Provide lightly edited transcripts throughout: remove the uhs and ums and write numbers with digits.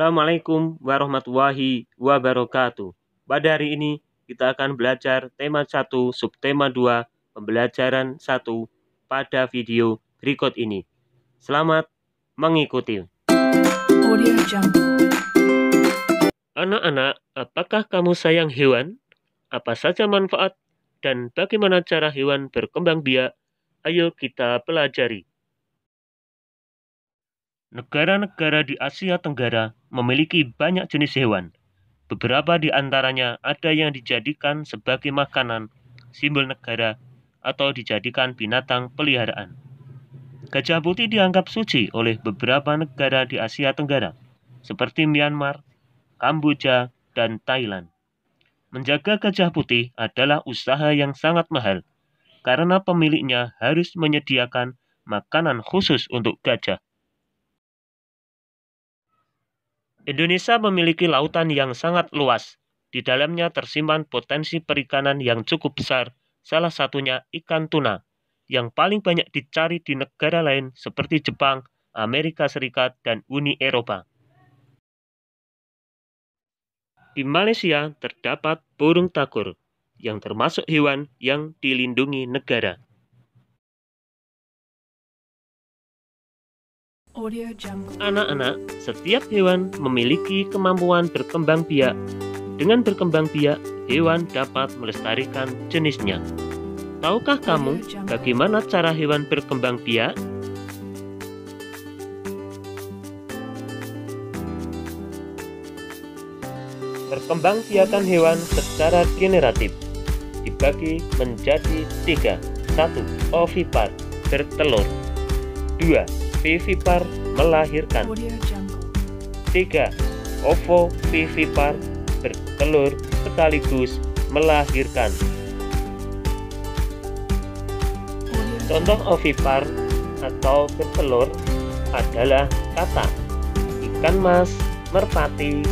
Assalamualaikum warahmatullahi wabarakatuh. Pada hari ini kita akan belajar tema 1, subtema 2, pembelajaran 1 pada video berikut ini. Selamat mengikuti. Anak-anak, apakah kamu sayang hewan? Apa saja manfaat dan bagaimana cara hewan berkembang biak? Ayo kita pelajari. Negara-negara di Asia Tenggara memiliki banyak jenis hewan. Beberapa di antaranya ada yang dijadikan sebagai makanan, simbol negara, atau dijadikan binatang peliharaan. Gajah putih dianggap suci oleh beberapa negara di Asia Tenggara, seperti Myanmar, Kamboja, dan Thailand. Menjaga gajah putih adalah usaha yang sangat mahal, karena pemiliknya harus menyediakan makanan khusus untuk gajah. Indonesia memiliki lautan yang sangat luas. Di dalamnya tersimpan potensi perikanan yang cukup besar, salah satunya ikan tuna, yang paling banyak dicari di negara lain seperti Jepang, Amerika Serikat, dan Uni Eropa. Di Malaysia terdapat burung takur, yang termasuk hewan yang dilindungi negara. Anak-anak, setiap hewan memiliki kemampuan berkembang biak. Dengan berkembang biak, hewan dapat melestarikan jenisnya. Tahukah kamu bagaimana cara hewan berkembang biak? Berkembang biakan hewan secara generatif dibagi menjadi 3. 1. Ovipar, bertelur. 2. Vivipar, melahirkan. 3. Ovovivipar, bertelur sekaligus melahirkan. Contoh ovipar atau bertelur adalah katak, ikan mas, merpati,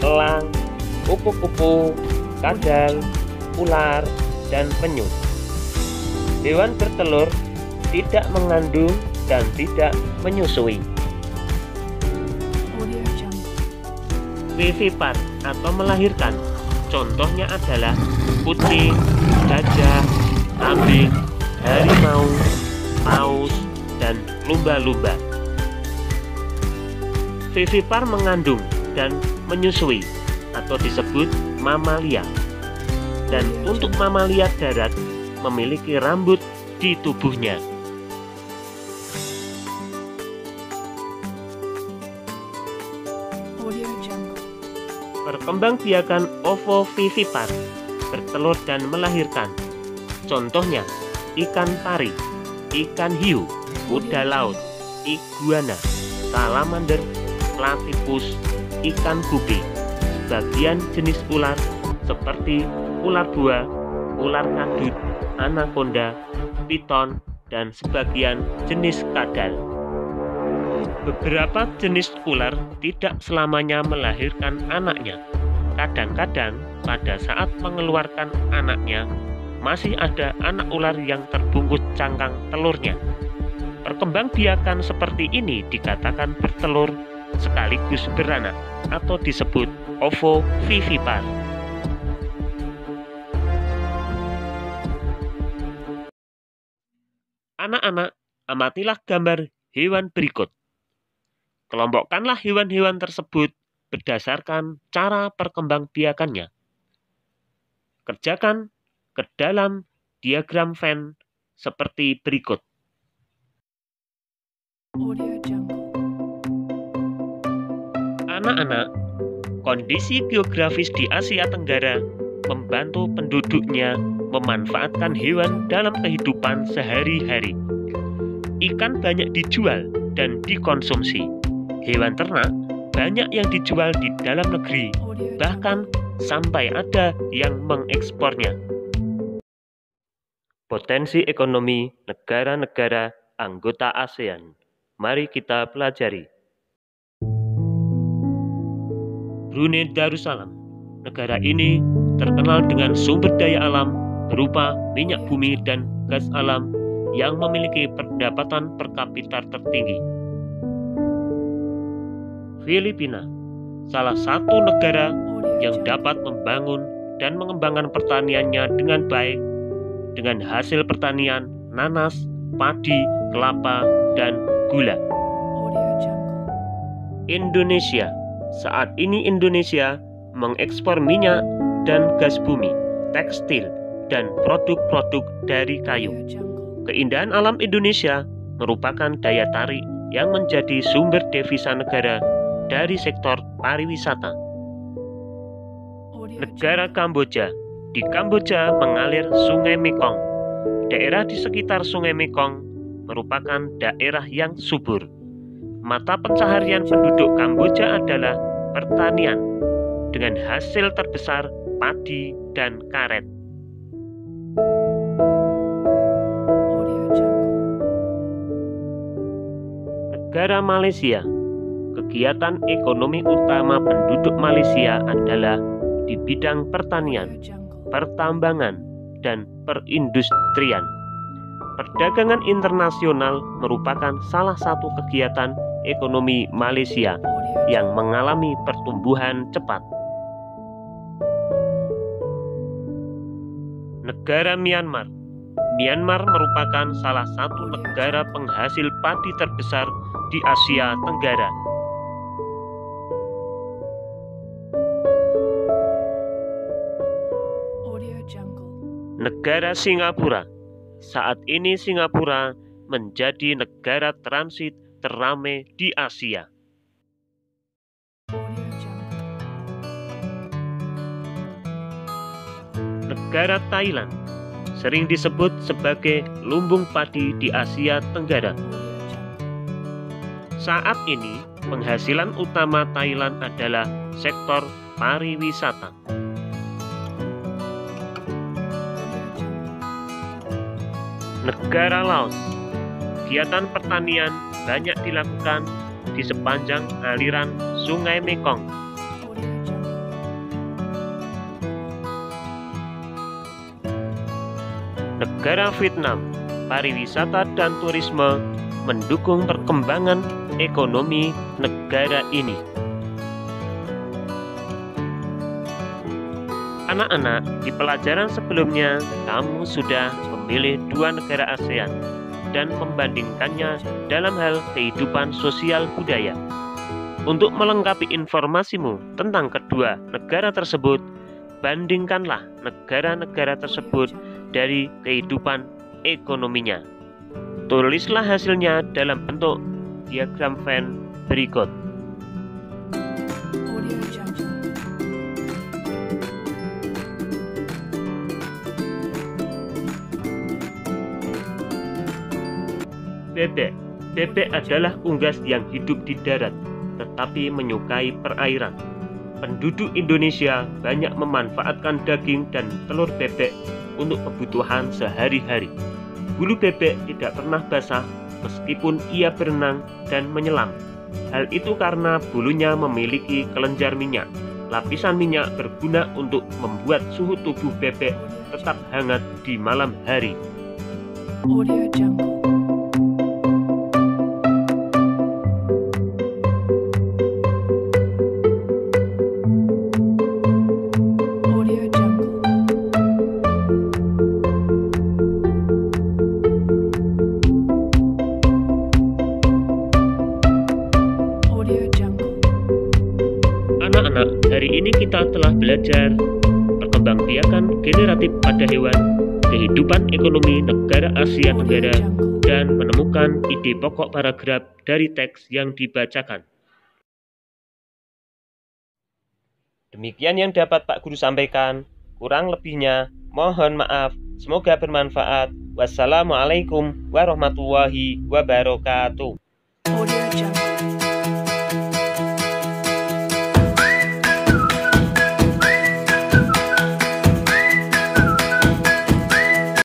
elang, kupu-kupu, kadal, ular, dan penyu. Hewan bertelur tidak mengandung dan tidak menyusui. Vivipar atau melahirkan, contohnya adalah kucing, gajah, kambing, harimau, paus, dan lumba-lumba. Vivipar mengandung dan menyusui atau disebut mamalia. Dan untuk mamalia darat memiliki rambut di tubuhnya. Perkembangbiakan ovovivipar, bertelur dan melahirkan. Contohnya, ikan pari, ikan hiu, kuda laut, iguana, salamander, platypus, ikan gupi, sebagian jenis ular seperti ular buah, ular kadut, anaconda, piton, dan sebagian jenis kadal. Beberapa jenis ular tidak selamanya melahirkan anaknya. Kadang-kadang pada saat mengeluarkan anaknya, masih ada anak ular yang terbungkus cangkang telurnya. Perkembangbiakan seperti ini dikatakan bertelur sekaligus beranak atau disebut ovovivipar. Anak-anak, amatilah gambar hewan berikut. Kelompokkanlah hewan-hewan tersebut berdasarkan cara perkembangbiakannya. Kerjakan ke dalam diagram Venn seperti berikut. Anak-anak, kondisi geografis di Asia Tenggara membantu penduduknya memanfaatkan hewan dalam kehidupan sehari-hari. Ikan banyak dijual dan dikonsumsi. Hewan ternak banyak yang dijual di dalam negeri, bahkan sampai ada yang mengekspornya. Potensi ekonomi negara-negara anggota ASEAN. Mari kita pelajari. Brunei Darussalam. Negara ini terkenal dengan sumber daya alam berupa minyak bumi dan gas alam yang memiliki pendapatan per kapita tertinggi. Filipina, salah satu negara yang dapat membangun dan mengembangkan pertaniannya dengan baik, dengan hasil pertanian nanas, padi, kelapa, dan gula. Indonesia. Saat ini Indonesia mengekspor minyak dan gas bumi, tekstil, dan produk-produk dari kayu. Keindahan alam Indonesia merupakan daya tarik yang menjadi sumber devisa negara dari sektor pariwisata. Negara Kamboja. Di Kamboja mengalir Sungai Mekong. Daerah di sekitar Sungai Mekong merupakan daerah yang subur. Mata pencaharian penduduk Kamboja adalah pertanian, dengan hasil terbesar padi dan karet. Negara Malaysia. Kegiatan ekonomi utama penduduk Malaysia adalah di bidang pertanian, pertambangan, dan perindustrian. Perdagangan internasional merupakan salah satu kegiatan ekonomi Malaysia yang mengalami pertumbuhan cepat. Negara Myanmar. Myanmar merupakan salah satu negara penghasil padi terbesar di Asia Tenggara. Negara Singapura. Saat ini Singapura menjadi negara transit terramai di Asia. Negara Thailand sering disebut sebagai lumbung padi di Asia Tenggara. Saat ini, penghasilan utama Thailand adalah sektor pariwisata. Negara Laos. Kegiatan pertanian banyak dilakukan di sepanjang aliran Sungai Mekong. Negara Vietnam. Pariwisata dan turisme mendukung perkembangan ekonomi negara ini. Anak-anak, di pelajaran sebelumnya kamu sudah memilih 2 negara ASEAN dan membandingkannya dalam hal kehidupan sosial budaya. Untuk melengkapi informasimu tentang kedua negara tersebut, bandingkanlah negara-negara tersebut dari kehidupan ekonominya. Tulislah hasilnya dalam bentuk diagram Venn berikut. Bebek. Bebek adalah unggas yang hidup di darat, tetapi menyukai perairan. Penduduk Indonesia banyak memanfaatkan daging dan telur bebek untuk kebutuhan sehari-hari. Bulu bebek tidak pernah basah meskipun ia berenang dan menyelam. Hal itu karena bulunya memiliki kelenjar minyak. Lapisan minyak berguna untuk membuat suhu tubuh bebek tetap hangat di malam hari. Audio Jungle. Anak-anak, hari ini kita telah belajar perkembangbiakan generatif pada hewan, kehidupan ekonomi negara Asia Tenggara, dan menemukan ide pokok paragraf dari teks yang dibacakan. Demikian yang dapat Pak Guru sampaikan. Kurang lebihnya, mohon maaf. Semoga bermanfaat. Wassalamualaikum warahmatullahi wabarakatuh.